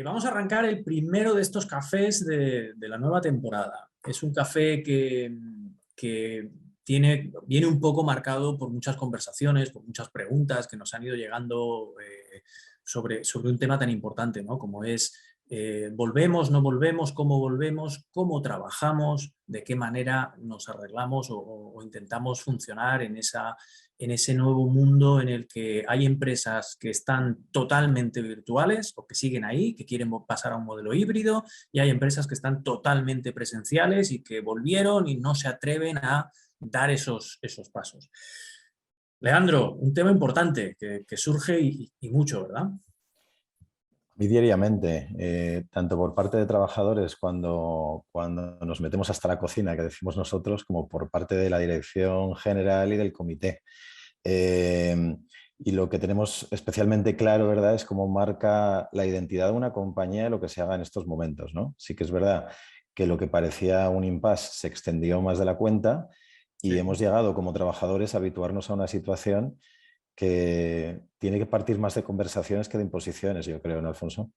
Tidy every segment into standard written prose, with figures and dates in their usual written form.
Vamos a arrancar el primero de estos cafés de la nueva temporada. Es un café que viene un poco marcado por muchas conversaciones, por muchas preguntas que nos han ido llegando sobre un tema tan importante, ¿no? Como es volvemos, no volvemos, cómo trabajamos, de qué manera nos arreglamos o intentamos funcionar en ese nuevo mundo en el que hay empresas que están totalmente virtuales o que siguen ahí, que quieren pasar a un modelo híbrido, y hay empresas que están totalmente presenciales y que volvieron y no se atreven a dar esos pasos. Leandro, un tema importante que surge y mucho, ¿verdad? Y diariamente, tanto por parte de trabajadores cuando nos metemos hasta la cocina, que decimos nosotros, como por parte de la dirección general y del comité. Y lo que tenemos especialmente claro, ¿verdad?, es cómo marca la identidad de una compañía lo que se haga en estos momentos, ¿no? Sí que es verdad que lo que parecía un impasse se extendió más de la cuenta y Sí. hemos llegado como trabajadores a habituarnos a una situación que tiene que partir más de conversaciones que de imposiciones, yo creo, ¿no, Alfonso?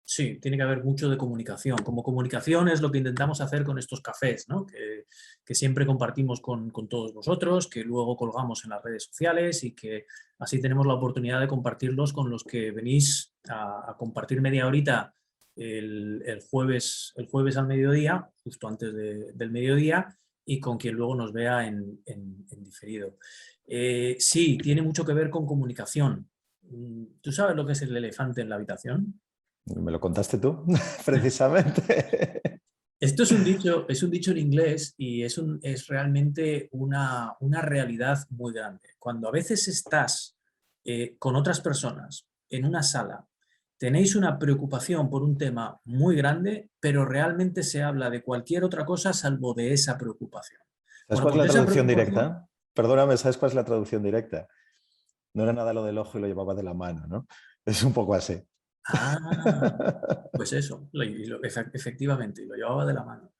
Sí, tiene que haber mucho de comunicación. Como comunicación es lo que intentamos hacer con estos cafés, ¿no? Que siempre compartimos con todos vosotros, que luego colgamos en las redes sociales y que así tenemos la oportunidad de compartirlos con los que venís a compartir media horita el jueves al mediodía, justo antes del mediodía, y con quien luego nos vea en diferido. Sí, tiene mucho que ver con comunicación. ¿Tú sabes lo que es el elefante en la habitación? Me lo contaste tú, precisamente. Esto es un dicho en inglés y es realmente una realidad muy grande. Cuando a veces estás con otras personas en una sala, tenéis una preocupación por un tema muy grande, pero realmente se habla de cualquier otra cosa salvo de esa preocupación. ¿Sabes Bueno, cuál es pues la de esa traducción preocupación. directa? Perdóname, ¿sabes cuál es la traducción directa? No era nada lo del ojo y lo llevaba de la mano, ¿no? Es un poco así. Ah, pues eso, efectivamente, y lo llevaba de la mano.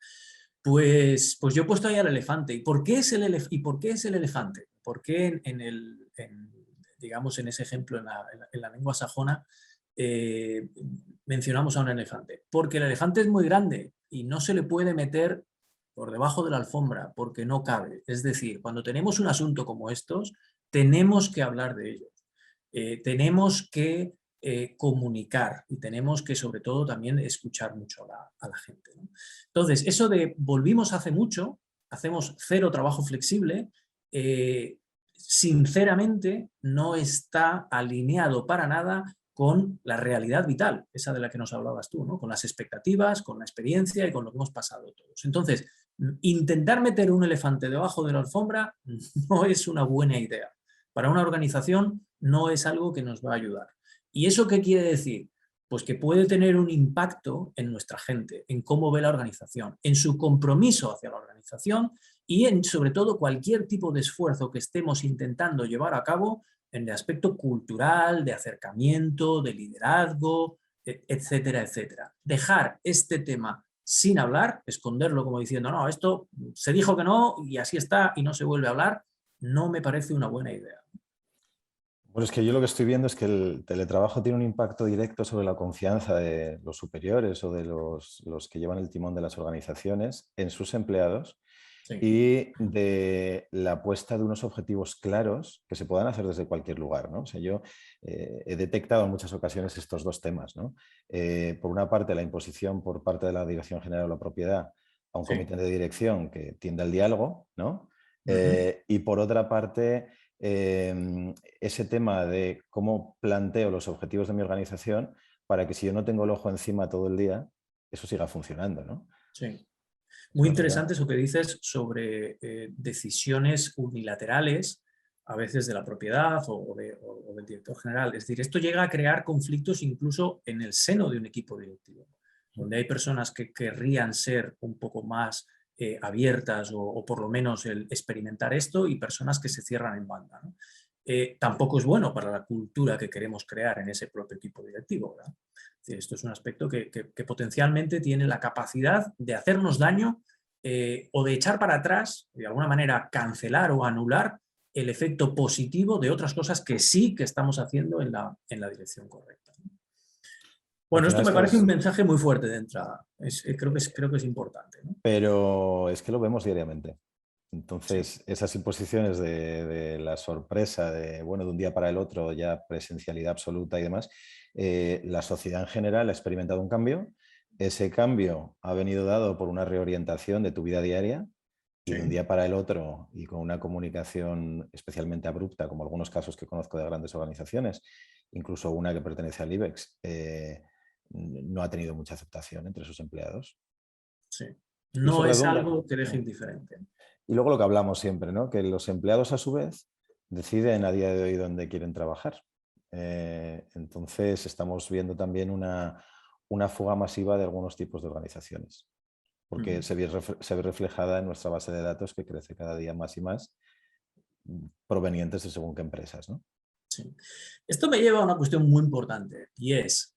Pues yo he puesto ahí al elefante. ¿Y por qué es ¿y por qué es el elefante? ¿Por qué digamos, en ese ejemplo, en la lengua sajona, eh, mencionamos a un elefante? Porque el elefante es muy grande y no se le puede meter por debajo de la alfombra porque no cabe. Es decir, cuando tenemos un asunto como estos, tenemos que hablar de ello. Tenemos que comunicar y tenemos que sobre todo también escuchar mucho a la gente, ¿no? Entonces, eso de volvimos hace mucho, hacemos cero trabajo flexible, sinceramente no está alineado para nada con la realidad vital, esa de la que nos hablabas tú, ¿no? Con las expectativas, con la experiencia y con lo que hemos pasado todos. Entonces, intentar meter un elefante debajo de la alfombra no es una buena idea. Para una organización no es algo que nos va a ayudar. ¿Y eso qué quiere decir? Pues que puede tener un impacto en nuestra gente, en cómo ve la organización, en su compromiso hacia la organización y en, sobre todo, cualquier tipo de esfuerzo que estemos intentando llevar a cabo en el aspecto cultural, de acercamiento, de liderazgo, etcétera, etcétera. Dejar este tema sin hablar, esconderlo como diciendo, no, esto se dijo que no y así está y no se vuelve a hablar, no me parece una buena idea. Bueno, es que yo lo que estoy viendo es que el teletrabajo tiene un impacto directo sobre la confianza de los superiores o de los que llevan el timón de las organizaciones en sus empleados Sí. y de la puesta de unos objetivos claros que se puedan hacer desde cualquier lugar, ¿no? O sea, yo he detectado en muchas ocasiones estos dos temas, ¿no? Por una parte, la imposición por parte de la Dirección General de la Propiedad a un Sí. comité de dirección que tiende al diálogo, ¿no? Ujú. Y por otra parte, ese tema de cómo planteo los objetivos de mi organización para que si yo no tengo el ojo encima todo el día, eso siga funcionando, ¿no? Sí. Es Muy una realidad. interesante eso que dices sobre decisiones unilaterales, a veces de la propiedad o del director general. Es decir, esto llega a crear conflictos incluso en el seno de un equipo directivo, donde hay personas que querrían ser un poco más abiertas o por lo menos el experimentar esto y personas que se cierran en banda, ¿no? Tampoco es bueno para la cultura que queremos crear en ese propio equipo directivo, ¿verdad? Es decir, esto es un aspecto que potencialmente tiene la capacidad de hacernos daño o de echar para atrás, de alguna manera cancelar o anular el efecto positivo de otras cosas que sí que estamos haciendo en la dirección correcta. Al Bueno, final esto me parece estás... un mensaje muy fuerte de entrada. Creo que es importante, ¿no? Pero es que lo vemos diariamente. Sí. Entonces, esas imposiciones de la sorpresa, bueno, de un día para el otro, ya presencialidad absoluta y demás, la sociedad en general ha experimentado un cambio. Ese cambio ha venido dado por una reorientación de tu vida diaria y de un Sí. día para el otro y con una comunicación especialmente abrupta, como algunos casos que conozco de grandes organizaciones, incluso una que pertenece al IBEX, no ha tenido mucha aceptación entre sus empleados. Sí. Y eso No es redunda. algo que deje indiferente. Y luego lo que hablamos siempre, ¿no? Que los empleados a su vez deciden a día de hoy dónde quieren trabajar. Entonces estamos viendo también una fuga masiva de algunos tipos de organizaciones, porque Mm. se ve reflejada en nuestra base de datos que crece cada día más y más, provenientes de según qué empresas, ¿no? Sí. Esto me lleva a una cuestión muy importante y es,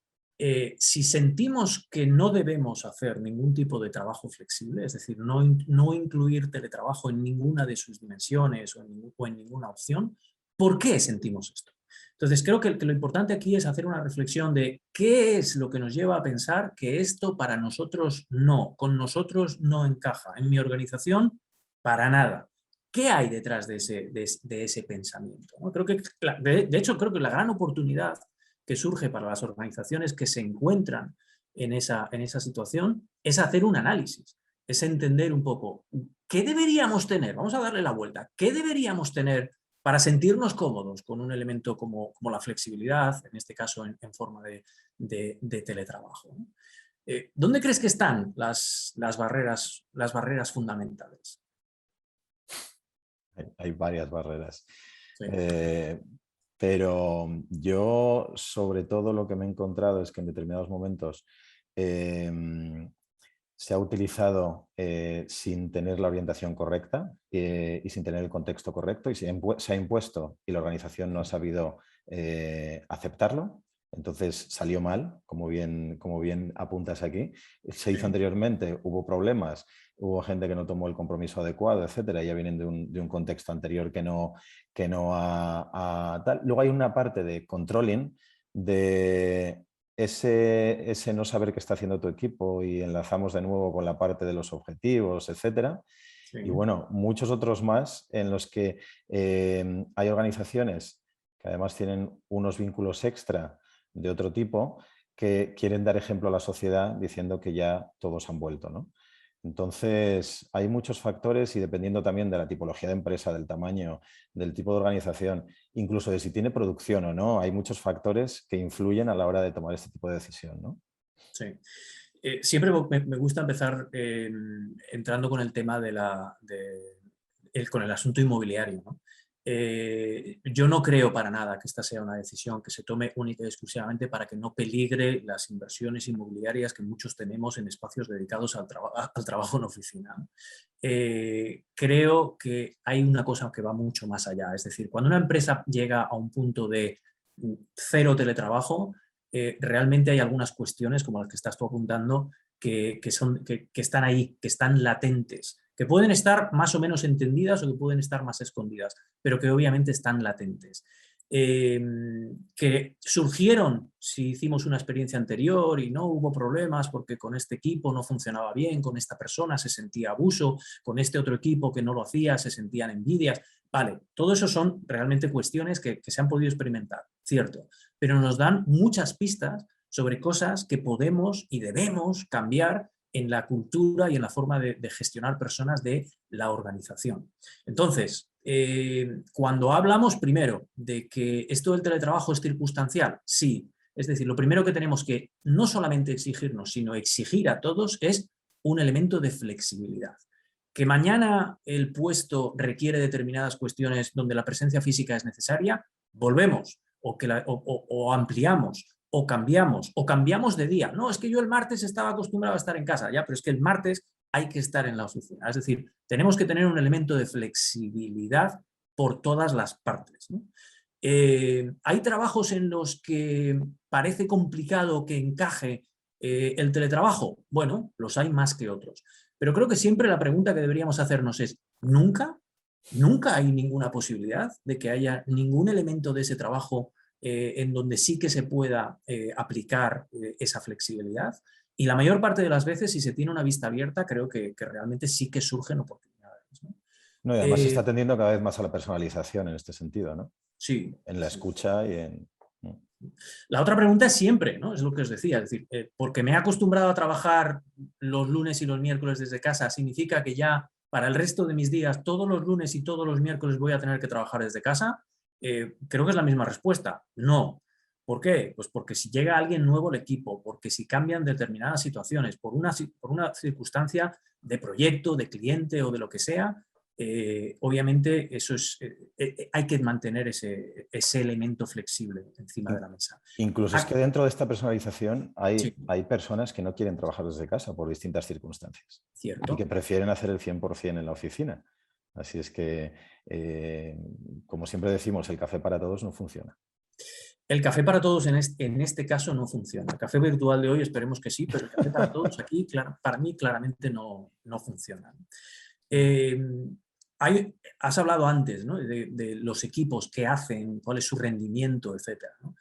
si sentimos que no debemos hacer ningún tipo de trabajo flexible, es decir, no incluir teletrabajo en ninguna de sus dimensiones o en ninguna opción, ¿por qué sentimos esto? Entonces, creo que lo importante aquí es hacer una reflexión de qué es lo que nos lleva a pensar que esto para nosotros no, con nosotros no encaja, en mi organización para nada. ¿Qué hay detrás de ese pensamiento? ¿No? Creo que, de hecho, creo que la gran oportunidad que surge para las organizaciones que se encuentran en esa situación es hacer un análisis, es entender un poco qué deberíamos tener, vamos a darle la vuelta, qué deberíamos tener para sentirnos cómodos con un elemento como la flexibilidad, en este caso en forma de teletrabajo, ¿no? ¿Dónde crees que están las barreras fundamentales? Hay varias barreras. Sí. Eh, pero yo, sobre todo, lo que me he encontrado es que en determinados momentos se ha utilizado sin tener la orientación correcta y sin tener el contexto correcto y se ha impuesto y la organización no ha sabido aceptarlo. Entonces salió mal, como bien apuntas aquí. Se hizo Sí. anteriormente, hubo problemas, hubo gente que no tomó el compromiso adecuado, etcétera. Ya vienen de un contexto anterior que no tal. Luego hay una parte de controlling, de ese no saber qué está haciendo tu equipo y enlazamos de nuevo con la parte de los objetivos, etcétera. Sí. Y bueno, muchos otros más en los que hay organizaciones que además tienen unos vínculos extra de otro tipo que quieren dar ejemplo a la sociedad diciendo que ya todos han vuelto, ¿no? Entonces, hay muchos factores y dependiendo también de la tipología de empresa, del tamaño, del tipo de organización, incluso de si tiene producción o no, hay muchos factores que influyen a la hora de tomar este tipo de decisión, ¿no? Sí. Siempre me gusta empezar entrando con el tema con el asunto inmobiliario, ¿no? Yo no creo para nada que esta sea una decisión que se tome única y exclusivamente para que no peligre las inversiones inmobiliarias que muchos tenemos en espacios dedicados al trabajo en oficina, ¿no? Creo que hay una cosa que va mucho más allá. Es decir, cuando una empresa llega a un punto de cero teletrabajo, realmente hay algunas cuestiones, como las que estás tú apuntando, que están ahí, que están latentes, que pueden estar más o menos entendidas o que pueden estar más escondidas, pero que obviamente están latentes. Que surgieron si hicimos una experiencia anterior y no hubo problemas porque con este equipo no funcionaba bien, con esta persona se sentía abuso, con este otro equipo que no lo hacía se sentían envidias. Vale, todo eso son realmente cuestiones que se han podido experimentar, cierto, pero nos dan muchas pistas sobre cosas que podemos y debemos cambiar en la cultura y en la forma de gestionar personas de la organización. Entonces, cuando hablamos primero de que esto del teletrabajo es circunstancial, sí. Es decir, lo primero que tenemos que no solamente exigirnos, sino exigir a todos es un elemento de flexibilidad. Que mañana el puesto requiere determinadas cuestiones donde la presencia física es necesaria, volvemos o ampliamos o cambiamos de día. No, es que yo el martes estaba acostumbrado a estar en casa, ya, pero es que el martes hay que estar en la oficina. Es decir, tenemos que tener un elemento de flexibilidad por todas las partes, ¿no? Hay trabajos en los que parece complicado que encaje el teletrabajo. Bueno, los hay más que otros. Pero creo que siempre la pregunta que deberíamos hacernos es, ¿nunca hay ninguna posibilidad de que haya ningún elemento de ese trabajo en donde sí que se pueda aplicar esa flexibilidad. Y la mayor parte de las veces, si se tiene una vista abierta, creo que realmente sí que surgen oportunidades, ¿no? No, y además se está tendiendo cada vez más a la personalización en este sentido, ¿no? Sí. En la escucha y en... La otra pregunta es siempre, ¿no? Es lo que os decía, es decir, porque me he acostumbrado a trabajar los lunes y los miércoles desde casa, ¿significa que ya para el resto de mis días, todos los lunes y todos los miércoles voy a tener que trabajar desde casa? Creo que es la misma respuesta. No. ¿Por qué? Pues porque si llega alguien nuevo al equipo, porque si cambian determinadas situaciones, por una circunstancia de proyecto, de cliente o de lo que sea, obviamente eso es, hay que mantener ese elemento flexible encima de la mesa. Incluso es que dentro de esta personalización Sí, hay personas que no quieren trabajar desde casa por distintas circunstancias cierto. y que prefieren hacer el 100% en la oficina. Así es que, como siempre decimos, el café para todos no funciona. El café para todos en este caso no funciona. El café virtual de hoy esperemos que sí, pero el café para todos aquí para mí claramente no funciona. Has hablado antes, ¿no? de los equipos que hacen, cuál es su rendimiento, etc., ¿no?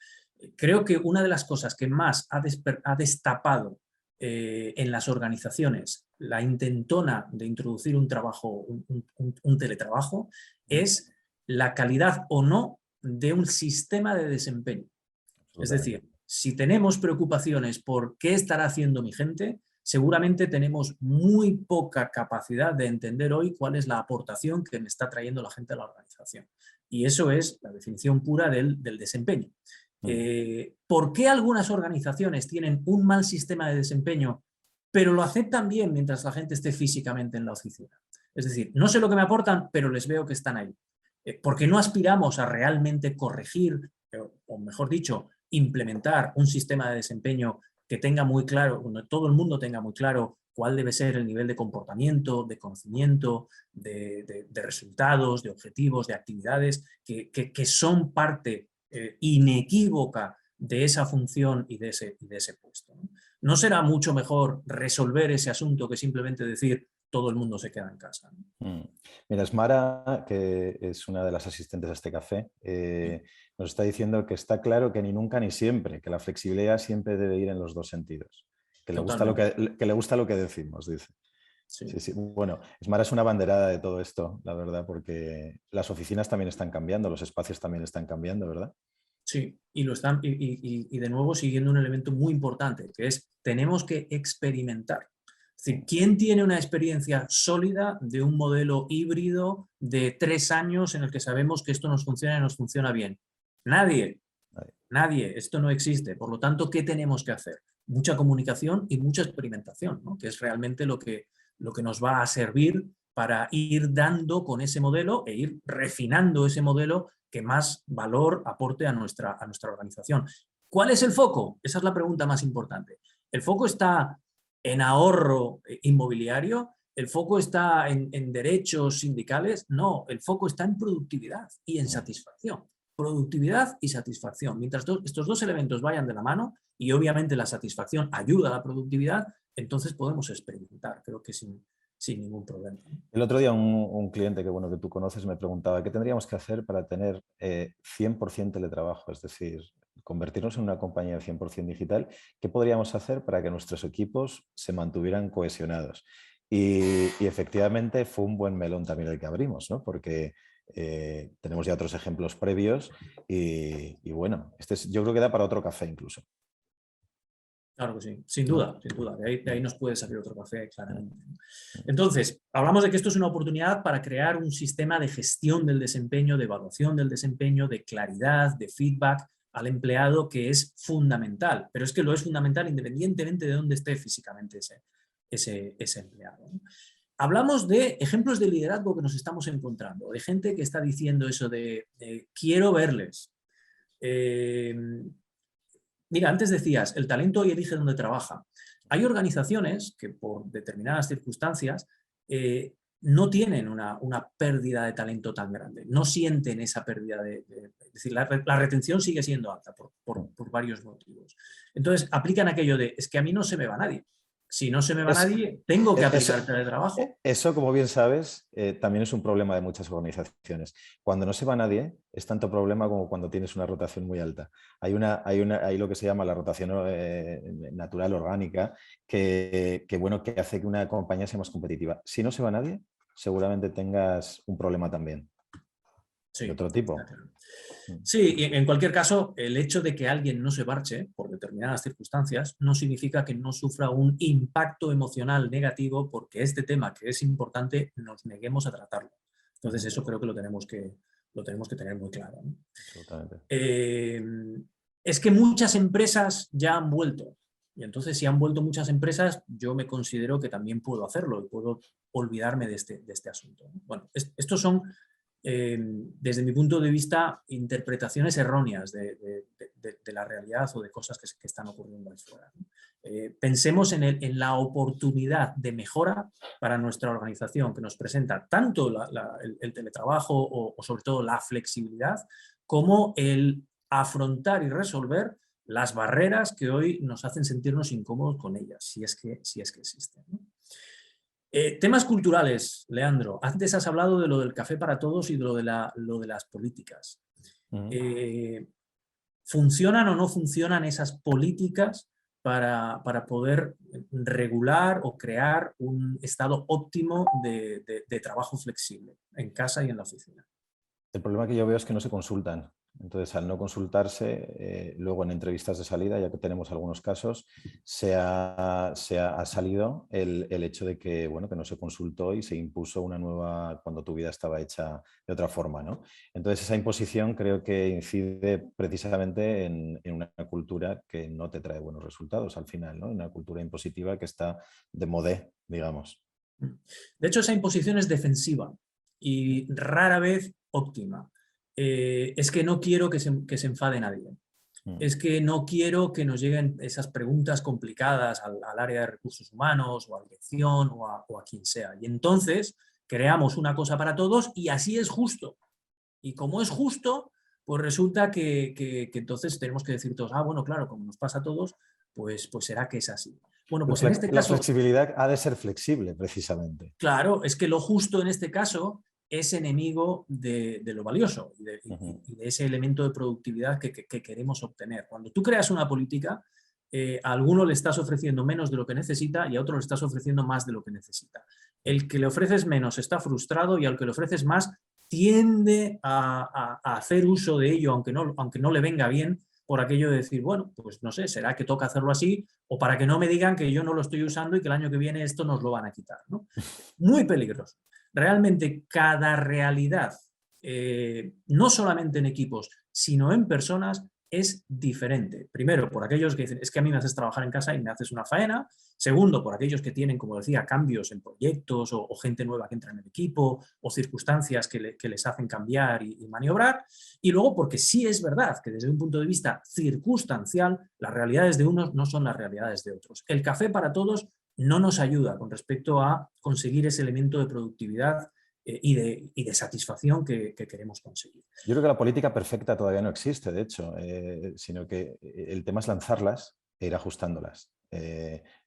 Creo que una de las cosas que más ha destapado en las organizaciones la intentona de introducir un trabajo, un teletrabajo, es la calidad o no de un sistema de desempeño. Es decir, si tenemos preocupaciones por qué estará haciendo mi gente, seguramente tenemos muy poca capacidad de entender hoy cuál es la aportación que me está trayendo la gente a la organización. Y eso es la definición pura del desempeño. ¿Por qué algunas organizaciones tienen un mal sistema de desempeño, pero lo aceptan bien mientras la gente esté físicamente en la oficina? Es decir, no sé lo que me aportan, pero les veo que están ahí. ¿Por qué no aspiramos a realmente corregir, o mejor dicho, implementar un sistema de desempeño que tenga muy claro, donde todo el mundo tenga muy claro cuál debe ser el nivel de comportamiento, de conocimiento, de resultados, de objetivos, de actividades que son parte inequívoca de esa función y de ese puesto, ¿no? ¿No será mucho mejor resolver ese asunto que simplemente decir todo el mundo se queda en casa, ¿no? Mira, Esmara, que es una de las asistentes a este café, nos está diciendo que está claro que ni nunca ni siempre, que la flexibilidad siempre debe ir en los dos sentidos. Que le gusta lo que decimos, dice. Sí. Sí, sí. Bueno, Esmara es una banderada de todo esto, la verdad, porque las oficinas también están cambiando, los espacios también están cambiando, ¿verdad? Sí, y lo están, y de nuevo siguiendo un elemento muy importante, que es tenemos que experimentar. Es decir, ¿quién tiene una experiencia sólida de un modelo híbrido de 3 años en el que sabemos que esto nos funciona y nos funciona bien? Nadie. Nadie. Esto no existe. Por lo tanto, ¿qué tenemos que hacer? Mucha comunicación y mucha experimentación, ¿no? Que es realmente lo que nos va a servir para ir dando con ese modelo e ir refinando ese modelo que más valor aporte a nuestra organización. ¿Cuál es el foco? Esa es la pregunta más importante. ¿El foco está en ahorro inmobiliario? ¿El foco está en derechos sindicales? No, el foco está en productividad y en satisfacción. Productividad y satisfacción. Mientras estos dos elementos vayan de la mano, y obviamente la satisfacción ayuda a la productividad, entonces podemos experimentar, creo que sin ningún problema. El otro día un cliente que tú conoces me preguntaba qué tendríamos que hacer para tener 100% teletrabajo, es decir, convertirnos en una compañía 100% digital. ¿Qué podríamos hacer para que nuestros equipos se mantuvieran cohesionados? Y efectivamente fue un buen melón también el que abrimos, ¿no? Porque tenemos ya otros ejemplos previos y bueno, yo creo que da para otro café incluso. Claro que sí, sin duda, sin duda. De ahí nos puede salir otro café, claramente. Entonces, hablamos de que esto es una oportunidad para crear un sistema de gestión del desempeño, de evaluación del desempeño, de claridad, de feedback al empleado, que es fundamental. Pero es que lo es fundamental independientemente de dónde esté físicamente ese empleado, ¿no? Hablamos de ejemplos de liderazgo que nos estamos encontrando, de gente que está diciendo eso de quiero verles. Mira, antes decías, el talento hoy elige dónde trabaja. Hay organizaciones que por determinadas circunstancias no tienen una pérdida de talento tan grande, no sienten esa pérdida es decir, la retención sigue siendo alta por varios motivos. Entonces, aplican aquello de, es que a mí no se me va nadie. Si no se me va Es- nadie, tengo que Eso, aplicar teletrabajo. eso, como bien sabes, también es un problema de muchas organizaciones. Cuando no se va nadie, es tanto problema como cuando tienes una rotación muy alta. Hay lo que se llama la rotación natural orgánica, bueno, que hace que una compañía sea más competitiva. Si no se va nadie, seguramente tengas un problema también. De Sí, otro está tipo. claro. Sí, y en cualquier caso, el hecho de que alguien no se marche por determinadas circunstancias no significa que no sufra un impacto emocional negativo porque este tema, que es importante, nos neguemos a tratarlo. Entonces, eso creo que lo tenemos que tener muy claro, ¿no? Absolutamente. Eh, es que muchas empresas ya han vuelto. Y entonces, si han vuelto muchas empresas, yo me considero que también puedo hacerlo y puedo olvidarme de este asunto, ¿no? Bueno, estos son, desde mi punto de vista, interpretaciones erróneas de la realidad o de cosas que están ocurriendo ahí fuera, ¿no? Pensemos en la oportunidad de mejora para nuestra organización que nos presenta tanto el teletrabajo o sobre todo la flexibilidad, como el afrontar y resolver las barreras que hoy nos hacen sentirnos incómodos con ellas, si es que existen, ¿no? Temas culturales, Leandro. Antes has hablado de lo del café para todos y de lo de las políticas. Ujú. Eh, ¿Funcionan o no funcionan esas políticas para poder regular o crear un estado óptimo de trabajo flexible en casa y en la oficina? El problema que yo veo es que no se consultan. Entonces, al no consultarse, luego en entrevistas de salida, ya que tenemos algunos casos, ha salido el hecho de que, bueno, que no se consultó y se impuso una nueva cuando tu vida estaba hecha de otra forma, ¿no? Entonces, esa imposición creo que incide precisamente en una cultura que no te trae buenos resultados al final, ¿no? Una cultura impositiva que está de modé, digamos. De hecho, esa imposición es defensiva y rara vez óptima. Es que no quiero que se enfade nadie. Mm. Es que no quiero que nos lleguen esas preguntas complicadas al área de recursos humanos o a dirección o a quien sea. Y entonces creamos una cosa para todos y así es justo. Y como es justo, pues resulta que entonces tenemos que decir todos, bueno, claro, como nos pasa a todos, pues será que es así. Bueno, pues en este La caso, flexibilidad ha de ser flexible, precisamente. claro, es que lo justo en este caso es enemigo de lo valioso Ujú. y de ese elemento de productividad que queremos obtener. Cuando tú creas una política, a alguno le estás ofreciendo menos de lo que necesita y a otro le estás ofreciendo más de lo que necesita. El que le ofreces menos está frustrado y al que le ofreces más tiende a hacer uso de ello, aunque no le venga bien, por aquello de decir, bueno, pues no sé, será que toca hacerlo así o para que no me digan que yo no lo estoy usando y que el año que viene esto nos lo van a quitar, ¿no? Muy peligroso. Realmente cada realidad, no solamente en equipos, sino en personas, es diferente. Primero, por aquellos que dicen, es que a mí me haces trabajar en casa y me haces una faena. Segundo, por aquellos que tienen, como decía, cambios en proyectos o gente nueva que entra en el equipo o circunstancias que les hacen cambiar y maniobrar. Y luego, porque sí es verdad que desde un punto de vista circunstancial, las realidades de unos no son las realidades de otros. El café para todos no nos ayuda con respecto a conseguir ese elemento de productividad y de satisfacción que queremos conseguir. Yo creo que la política perfecta todavía no existe, de hecho, sino que el tema es lanzarlas e ir ajustándolas.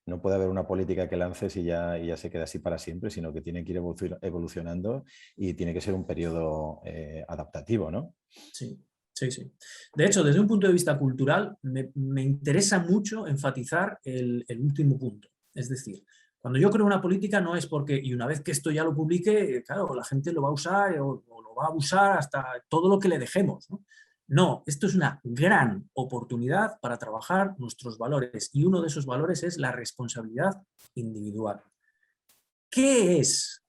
No puede haber una política que lances y ya se queda así para siempre, sino que tiene que ir evolucionando y tiene que ser un periodo adaptativo, ¿no? Sí, sí, sí. De hecho, desde un punto de vista cultural, me interesa mucho enfatizar el último punto. Es decir, cuando yo creo una política no es porque, y una vez que esto ya lo publique, claro, la gente lo va a usar o lo va a abusar hasta todo lo que le dejemos, ¿no? No, esto es una gran oportunidad para trabajar nuestros valores y uno de esos valores es la responsabilidad individual. ¿Qué es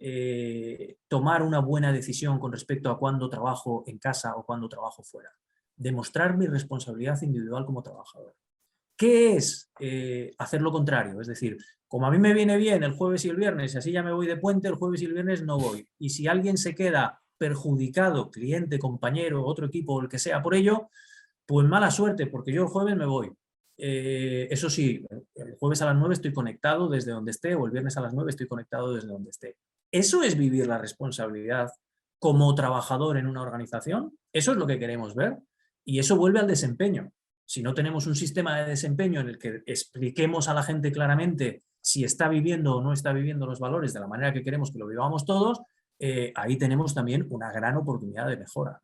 tomar una buena decisión con respecto a cuándo trabajo en casa o cuándo trabajo fuera? Demostrar mi responsabilidad individual como trabajador. ¿Qué es hacer lo contrario? Es decir, como a mí me viene bien el jueves y el viernes y así ya me voy de puente, el jueves y el viernes no voy. Y si alguien se queda perjudicado, cliente, compañero, otro equipo o el que sea por ello, pues mala suerte, porque yo el jueves me voy. Eso sí, el jueves a las 9 estoy conectado desde donde esté, o el viernes a las 9 estoy conectado desde donde esté. ¿Eso es vivir la responsabilidad como trabajador en una organización? Eso es lo que queremos ver. Y eso vuelve al desempeño. Si no tenemos un sistema de desempeño en el que expliquemos a la gente claramente si está viviendo o no está viviendo los valores de la manera que queremos que lo vivamos todos, ahí tenemos también una gran oportunidad de mejora.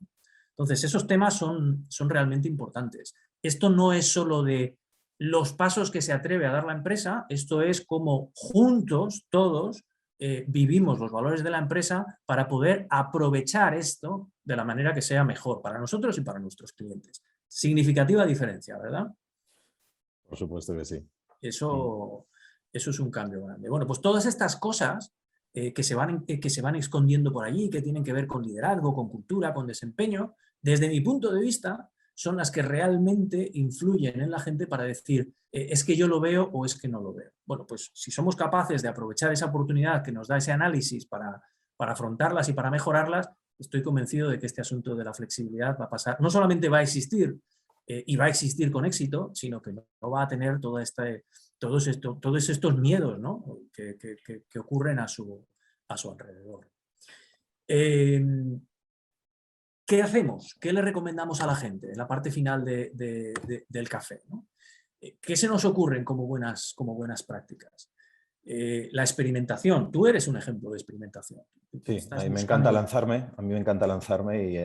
Entonces, esos temas son realmente importantes. Esto no es solo de los pasos que se atreve a dar la empresa, esto es como juntos, todos, vivimos los valores de la empresa para poder aprovechar esto de la manera que sea mejor para nosotros y para nuestros clientes. Significativa diferencia, ¿verdad? Por supuesto que sí. Eso es un cambio grande. Bueno, pues todas estas cosas que se van escondiendo por allí, que tienen que ver con liderazgo, con cultura, con desempeño, desde mi punto de vista, son las que realmente influyen en la gente para decir, es que yo lo veo o es que no lo veo. Bueno, pues si somos capaces de aprovechar esa oportunidad que nos da ese análisis para afrontarlas y para mejorarlas, estoy convencido de que este asunto de la flexibilidad va a pasar, no solamente va a existir y va a existir con éxito, sino que no va a tener todos estos miedos, ¿no? que ocurren a su alrededor. ¿Qué hacemos? ¿Qué le recomendamos a la gente en la parte final del café, ¿no? ¿Qué se nos ocurren como buenas prácticas? La experimentación. Tú eres un ejemplo de experimentación. Sí, a mí me encanta lanzarme,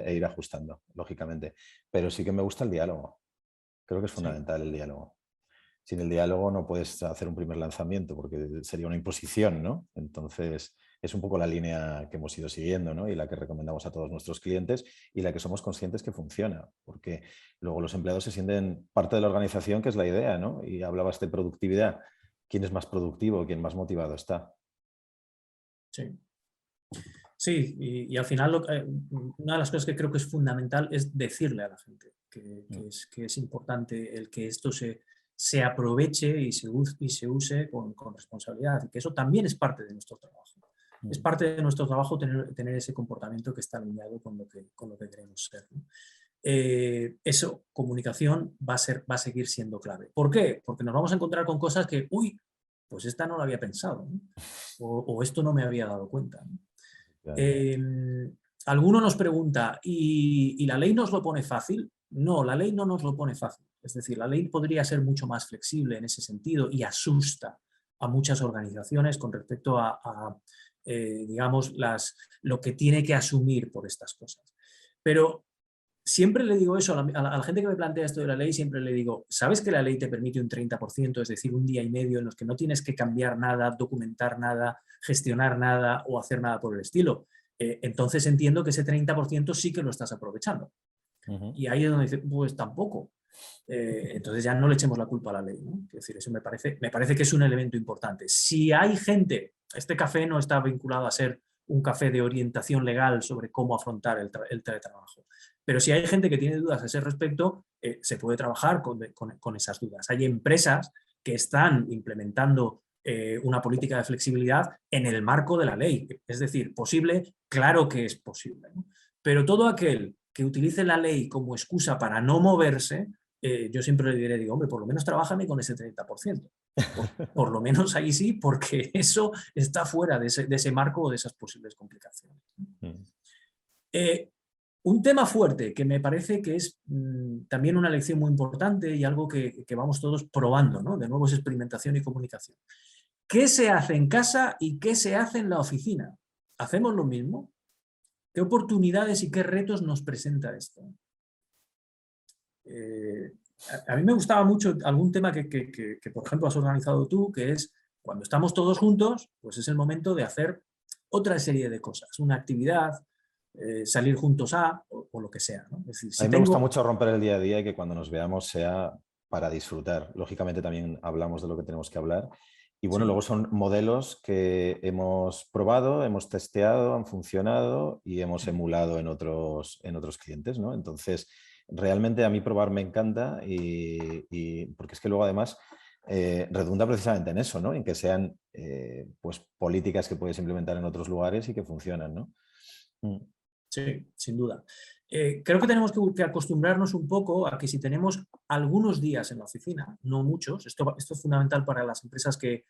e ir ajustando, lógicamente. Pero sí que me gusta el diálogo. Creo que es fundamental el diálogo. Sin el diálogo no puedes hacer un primer lanzamiento porque sería una imposición, ¿no? Entonces, es un poco la línea que hemos ido siguiendo, ¿no? Y la que recomendamos a todos nuestros clientes y la que somos conscientes que funciona, porque luego los empleados se sienten parte de la organización, que es la idea, ¿no? Y hablabas de productividad. ¿Quién es más productivo? ¿Quién más motivado está? Sí. Sí, y al final una de las cosas que creo que es fundamental es decirle a la gente que es importante el que esto se aproveche y se use con responsabilidad, y que eso también es parte de nuestro trabajo. Es parte de nuestro trabajo tener ese comportamiento que está alineado con lo que queremos ser, ¿no? Eso, comunicación, va a seguir siendo clave. ¿Por qué? Porque nos vamos a encontrar con cosas que, uy, pues esta no la había pensado, ¿no? O esto no me había dado cuenta, ¿no? Alguno nos pregunta, ¿y la ley nos lo pone fácil? No, la ley no nos lo pone fácil. Es decir, la ley podría ser mucho más flexible en ese sentido y asusta a muchas organizaciones con respecto a digamos, lo que tiene que asumir por estas cosas. Pero siempre le digo eso a la gente que me plantea esto de la ley, siempre le digo, ¿sabes que la ley te permite un 30%, es decir, un día y medio en los que no tienes que cambiar nada, documentar nada, gestionar nada o hacer nada por el estilo? Entonces entiendo que ese 30% sí que lo estás aprovechando. Y ahí es donde dice, pues tampoco. Entonces ya no le echemos la culpa a la ley, ¿no? Es decir, eso me parece que es un elemento importante. Si hay gente, este café no está vinculado a ser un café de orientación legal sobre cómo afrontar el teletrabajo. Pero si hay gente que tiene dudas a ese respecto, se puede trabajar con esas dudas. Hay empresas que están implementando una política de flexibilidad en el marco de la ley. Es decir, posible, claro que es posible, ¿no? Pero todo aquel que utilice la ley como excusa para no moverse, yo siempre le diré, digo, hombre, por lo menos trabájame con ese 30%. Por lo menos ahí sí, porque eso está fuera de ese marco o de esas posibles complicaciones. Un tema fuerte que me parece que es también una lección muy importante y algo que vamos todos probando, ¿no? De nuevo es experimentación y comunicación. ¿Qué se hace en casa y qué se hace en la oficina? ¿Hacemos lo mismo? ¿Qué oportunidades y qué retos nos presenta esto? A mí me gustaba mucho algún tema que, por ejemplo, has organizado tú, que es cuando estamos todos juntos, pues es el momento de hacer otra serie de cosas, una actividad, salir juntos o lo que sea, ¿no? Es decir, A mí me gusta mucho romper el día a día y que cuando nos veamos sea para disfrutar. Lógicamente también hablamos de lo que tenemos que hablar. Y bueno, Sí. luego son modelos que hemos probado, hemos testeado, han funcionado y hemos emulado en otros clientes, ¿no? Entonces, realmente a mí probar me encanta porque es que luego además redunda precisamente en eso, ¿no? En que sean pues políticas que puedes implementar en otros lugares y que funcionan, ¿no? Sí, sin duda. Creo que tenemos que acostumbrarnos un poco a que si tenemos algunos días en la oficina, no muchos, esto es fundamental para las empresas que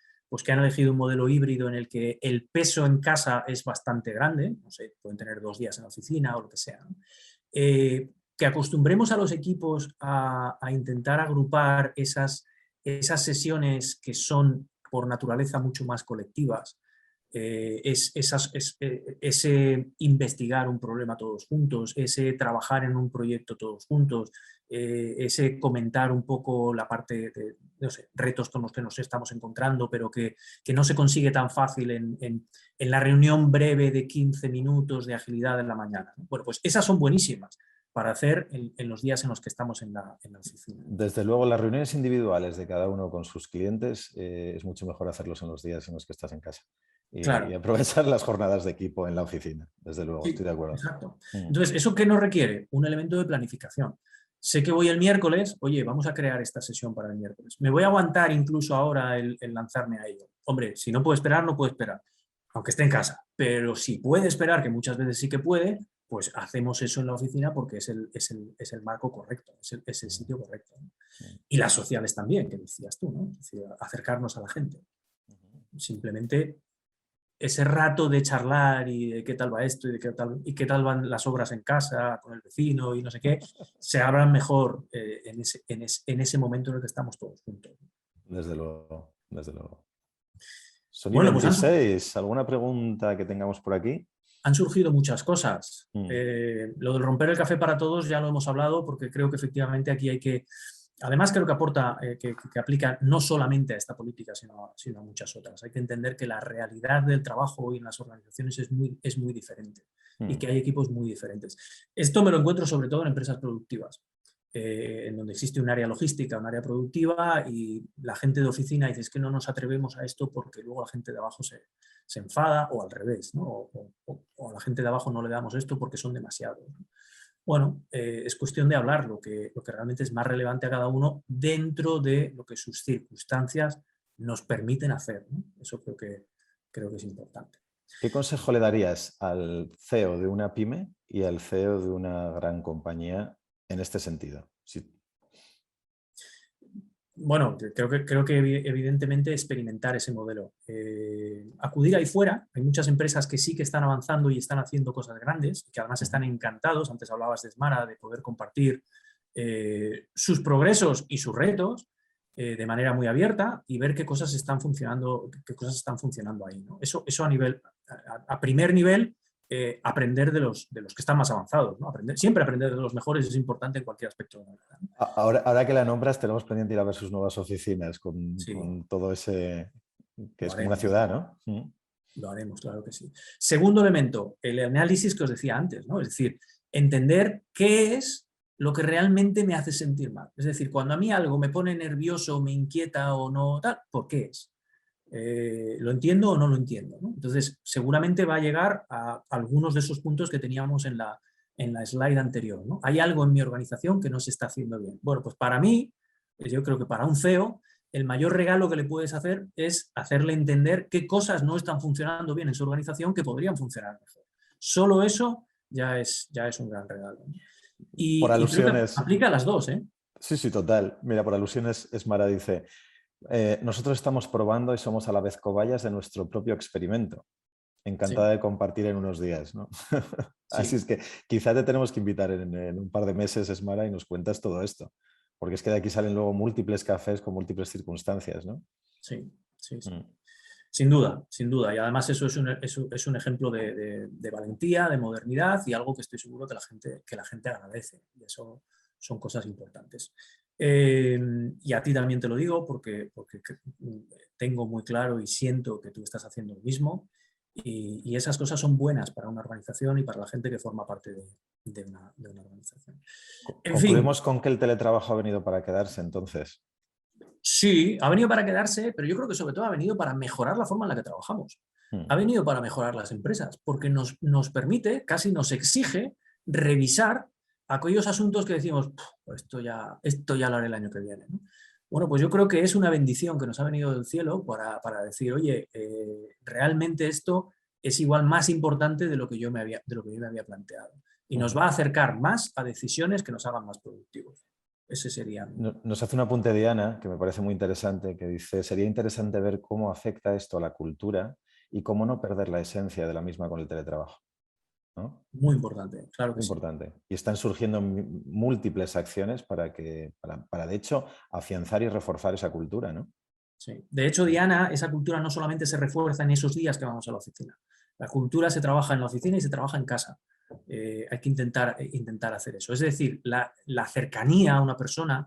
han elegido un modelo híbrido en el que el peso en casa es bastante grande, no sé, pueden tener 2 días en la oficina o lo que sea, ¿no? Que acostumbremos a los equipos a intentar agrupar esas sesiones que son por naturaleza mucho más colectivas. Ese investigar un problema todos juntos, ese trabajar en un proyecto todos juntos, ese comentar un poco la parte de, no sé, retos con los que nos estamos encontrando, pero que no se consigue tan fácil en la reunión breve de 15 minutos de agilidad en la mañana. Bueno, pues esas son buenísimas para hacer en los días en los que estamos en la oficina. Desde luego, las reuniones individuales de cada uno con sus clientes es mucho mejor hacerlos en los días en los que estás en casa. Claro. Y aprovechar las jornadas de equipo en la oficina, desde luego, Sí, estoy de acuerdo. exacto. Entonces, ¿eso qué nos requiere? Un elemento de planificación. Sé que voy el miércoles, oye, vamos a crear esta sesión para el miércoles. Me voy a aguantar incluso ahora el lanzarme a ello. Hombre, si no puedo esperar, no puedo esperar, aunque esté en casa. Pero si puede esperar, que muchas veces sí que puede, pues hacemos eso en la oficina porque es el marco correcto, es el sitio correcto, ¿no? Y las sociales también, que decías tú, ¿no? Es decir, acercarnos a la gente. Simplemente ese rato de charlar y de qué tal va esto y de qué tal van las obras en casa, con el vecino y no sé qué, se hablan mejor en ese momento en el que estamos todos juntos. Desde luego, desde luego. Son y Bueno, pues 26. ¿Alguna pregunta que tengamos por aquí? han surgido muchas cosas. Lo del romper el café para todos ya lo hemos hablado porque creo que efectivamente aquí hay que... Además creo que aporta, que aplica no solamente a esta política, sino a muchas otras. Hay que entender que la realidad del trabajo hoy en las organizaciones es muy diferente y que hay equipos muy diferentes. Esto me lo encuentro sobre todo en empresas productivas, en donde existe un área logística, un área productiva y la gente de oficina dice es que no nos atrevemos a esto porque luego la gente de abajo se enfada o al revés, ¿no? O a la gente de abajo no le damos esto porque son demasiados, ¿no? Bueno, es cuestión de hablar lo que realmente es más relevante a cada uno dentro de lo que sus circunstancias nos permiten hacer, ¿no? Eso creo que es importante. ¿Qué consejo le darías al CEO de una pyme y al CEO de una gran compañía en este sentido? Sí. Bueno, creo que evidentemente experimentar ese modelo. Acudir ahí fuera, hay muchas empresas que sí que están avanzando y están haciendo cosas grandes, que además están encantados, antes hablabas de Smara, de poder compartir sus progresos y sus retos de manera muy abierta y ver qué cosas están funcionando ahí, ¿no? Eso a primer nivel, aprender de los que están más avanzados, ¿no? Siempre aprender de los mejores es importante en cualquier aspecto de la vida, ¿no? Ahora que la nombras, tenemos pendiente ir a ver sus nuevas oficinas Sí, con todo ese... que es como una haremos, ciudad, ¿no? Lo haremos, claro que sí. Segundo elemento, el análisis que os decía antes, ¿no? Es decir, entender qué es lo que realmente me hace sentir mal. Es decir, cuando a mí algo me pone nervioso, me inquieta o no, tal, ¿por qué es? ¿Lo entiendo o no lo entiendo, ¿no? Entonces, seguramente va a llegar a algunos de esos puntos que teníamos en la slide anterior, ¿no? Hay algo en mi organización que no se está haciendo bien. Bueno, pues para mí, yo creo que para un CEO, el mayor regalo que le puedes hacer es hacerle entender qué cosas no están funcionando bien en su organización que podrían funcionar mejor. Solo eso ya es un gran regalo, ¿no? Por Y creo que alusiones... aplica a las dos, ¿eh? Sí, sí, total. Mira, por alusiones, Esmara dice, nosotros estamos probando y somos a la vez cobayas de nuestro propio experimento. Encantada de compartir en unos días, ¿no? Así Sí. es que quizá te tenemos que invitar en un par de meses, Esmara, y nos cuentas todo esto. Porque es que de aquí salen luego múltiples cafés con múltiples circunstancias, ¿no? Sí, sí, sí. Sin duda, sin duda. Y además eso es un ejemplo de valentía, de modernidad y algo que estoy seguro que la gente agradece. Y eso son cosas importantes. Y a ti también te lo digo porque tengo muy claro y siento que tú estás haciendo lo mismo. Y esas cosas son buenas para una organización y para la gente que forma parte de una organización. En fin, Concluimos con que el teletrabajo ha venido para quedarse, entonces. sí, ha venido para quedarse, pero yo creo que sobre todo ha venido para mejorar la forma en la que trabajamos. Ha venido para mejorar las empresas, porque nos permite, casi nos exige, revisar aquellos asuntos que decimos, esto ya lo haré el año que viene, ¿no? Bueno, pues yo creo que es una bendición que nos ha venido del cielo para decir, oye, realmente esto es igual más importante de lo que yo me había planteado. Y nos va a acercar más a decisiones que nos hagan más productivos. Ese sería... Nos hace un apunte Diana, que me parece muy interesante, que dice, sería interesante ver cómo afecta esto a la cultura y cómo no perder la esencia de la misma con el teletrabajo, ¿no? Muy importante, claro que Muy sí. importante. Y están surgiendo múltiples acciones para de hecho, afianzar y reforzar esa cultura, ¿no? Sí. De hecho, Diana, esa cultura no solamente se refuerza en esos días que vamos a la oficina. La cultura se trabaja en la oficina y se trabaja en casa. Hay que intentar hacer eso. Es decir, la cercanía a una persona,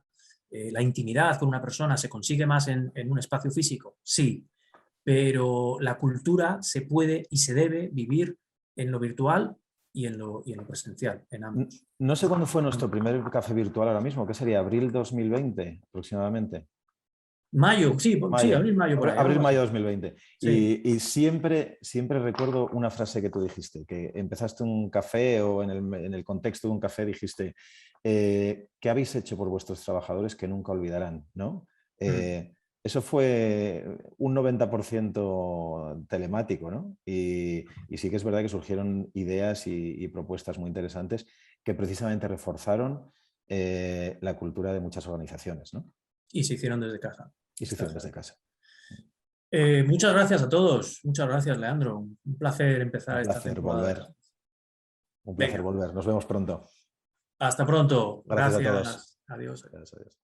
la intimidad con una persona se consigue más en un espacio físico, sí, pero la cultura se puede y se debe vivir en lo virtual y en lo presencial, en ambos. No sé cuándo fue nuestro primer café virtual ahora mismo, ¿qué sería? ¿Abril 2020 aproximadamente? Mayo, sí, sí, Mayo, abril, mayo por ahí, algo abril-mayo así. 2020. Sí. Y siempre recuerdo una frase que tú dijiste, que empezaste un café o en el contexto de un café dijiste, ¿qué habéis hecho por vuestros trabajadores que nunca olvidarán? ¿No? Eso fue un 90% telemático, ¿no? Y sí que es verdad que surgieron ideas y propuestas muy interesantes que precisamente reforzaron la cultura de muchas organizaciones, ¿no? Y se hicieron desde casa. Y se hicieron desde casa. Muchas gracias a todos. Muchas gracias, Leandro. Un placer empezar Un esta placer temporada. volver. Un placer Venga, volver. Nos vemos pronto. hasta pronto. Gracias a todos. Gracias. Adiós. Adiós, adiós.